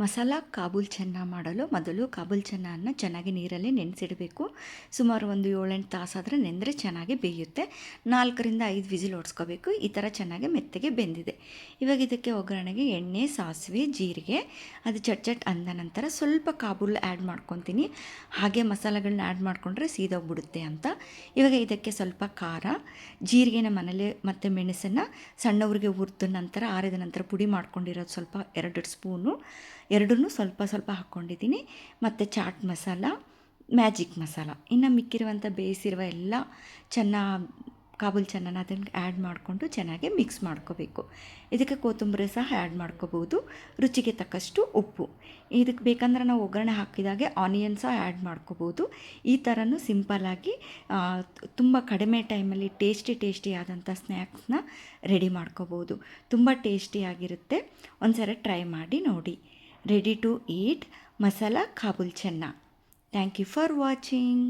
ಮಸಾಲ ಕಾಬೂಲ್ ಚೆನ್ನ ಮಾಡಲು ಮೊದಲು ಕಾಬೂಲ್ ಚೆನ್ನನ್ನು ಚೆನ್ನಾಗಿ ನೀರಲ್ಲಿ ನೆನೆಸಿಡಬೇಕು. ಸುಮಾರು ಒಂದು 7-8 ತಾಸಾದರೆ ನೆಂದರೆ ಚೆನ್ನಾಗಿ ಬೇಯುತ್ತೆ. 4-5 ವಿಸಿಲ್ ಹೊಡ್ಸ್ಕೋಬೇಕು. ಈ ಥರ ಚೆನ್ನಾಗಿ ಮೆತ್ತಗೆ ಬೆಂದಿದೆ. ಇವಾಗ ಇದಕ್ಕೆ ಒಗ್ಗರಣೆಗೆ ಎಣ್ಣೆ, ಸಾಸಿವೆ, ಜೀರಿಗೆ ಅದು ಚಟ್ ಅಂದ ನಂತರ ಸ್ವಲ್ಪ ಕಾಬೂಲ್ ಆ್ಯಡ್ ಮಾಡ್ಕೊತೀನಿ. ಹಾಗೆ ಮಸಾಲೆಗಳನ್ನ ಆ್ಯಡ್ ಮಾಡಿಕೊಂಡ್ರೆ ಸೀದೋಗ್ಬಿಡುತ್ತೆ ಅಂತ. ಇವಾಗ ಇದಕ್ಕೆ ಸ್ವಲ್ಪ ಖಾರ, ಜೀರಿಗೆನ ಮನೇಲೆ ಮತ್ತು ಮೆಣಸನ್ನು ಸಣ್ಣವ್ರಿಗೆ ಹುರಿದ ನಂತರ ಆರಿದ ನಂತರ ಪುಡಿ ಮಾಡ್ಕೊಂಡಿರೋದು ಸ್ವಲ್ಪ 2 ಸ್ಪೂನು ಎರಡನ್ನೂ ಸ್ವಲ್ಪ ಸ್ವಲ್ಪ ಹಾಕ್ಕೊಂಡಿದ್ದೀನಿ. ಮತ್ತು ಚಾಟ್ ಮಸಾಲ, ಮ್ಯಾಜಿಕ್ ಮಸಾಲ, ಇನ್ನು ಮಿಕ್ಕಿರುವಂಥ ಬೇಯಿಸಿರುವ ಎಲ್ಲ ಕಾಬೂಲ್ ಚೆನ್ನನ ಅದನ್ನು ಆ್ಯಡ್ ಮಾಡಿಕೊಂಡು ಚೆನ್ನಾಗಿ ಮಿಕ್ಸ್ ಮಾಡ್ಕೋಬೇಕು. ಇದಕ್ಕೆ ಕೊತ್ತಂಬರಿ ಸಹ ಆ್ಯಡ್ ಮಾಡ್ಕೋಬೋದು. ರುಚಿಗೆ ತಕ್ಕಷ್ಟು ಉಪ್ಪು. ಇದಕ್ಕೆ ಬೇಕಂದ್ರೆ ನಾವು ಒಗ್ಗರಣೆ ಹಾಕಿದಾಗೆ ಆನಿಯನ್ ಸಹ ಆ್ಯಡ್ ಮಾಡ್ಕೋಬೋದು. ಈ ಥರನೂ ಸಿಂಪಲ್ಲಾಗಿ ತುಂಬ ಕಡಿಮೆ ಟೈಮಲ್ಲಿ ಟೇಸ್ಟಿ ಆದಂಥ ಸ್ನ್ಯಾಕ್ಸ್ನ ರೆಡಿ ಮಾಡ್ಕೋಬೋದು. ತುಂಬ ಟೇಸ್ಟಿಯಾಗಿರುತ್ತೆ. ಒಂದ್ಸರಿ ಟ್ರೈ ಮಾಡಿ ನೋಡಿ. Ready to eat masala kabul channa. Thank you for watching.